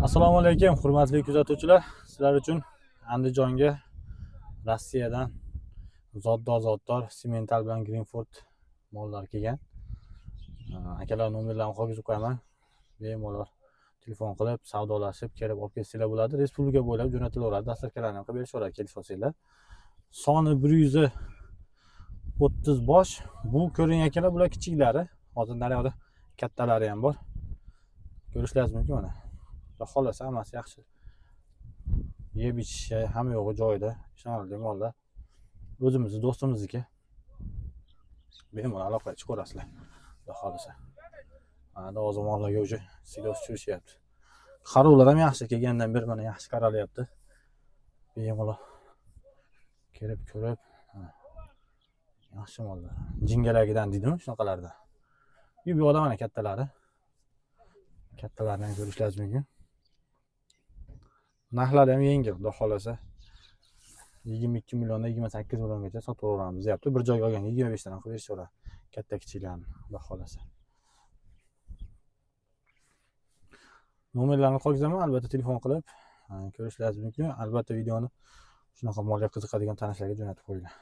Assalomu alaykum, hurmatli kuzatuvchilar. Sizlar uchun Andijonga Rossiyadan zoddor Simental bilan Greenford mollar kelgan. Akalar nomerlarini qoldirib qo'yaman. Bemalol telefon qilib, savdolashib, kelib olib kelsanglar bo'ladi. Respublika bo'ylab jo'natilaveradi. Dasturlarni ham qilib berishaveradi, kelib olsanglar. Soni 130 bosh. Bu ko'ringakalar bular kichiklari. Hozir naryoqda kattalari ham bor. Ko'rishlaringiz mumkin mana. Xohlasa hammasi yaxshi. Yeb ichishi hamma yo'g'i joyida. Ishonarli mollar. O'zimizni do'stimizniki. Bemalol aloqa chiqarasizlar. Xudo xohlasa. Mana hozir mollarga o'sha silos tushishyapti. Qaruvlar ham yaxshi kelgandan beri mana yaxshi qaralyapti. Bemalol kelib ko'rib, yaxshi mollar. Jingalagidan deydimi, shunaqalardan. Bu yo'qda mana kattalari. Kattalarni ham ko'rishlaringiz mumkin. Narxlari ham yengil, xudo xolasa. 22 milliondan 28 milliongacha sotib olamiz deyapti. Bir joyga olgan 25 dan qilib berishaveradi. Katta kichiklarni, xudo xolasa. Nomerlarni qoldirzaman, albatta telefon qilib ko'rishlaringiz mumkin. Albatta videoni shunaqa molga qiziqadigan tanishlarga jo'natib qo'yinglar.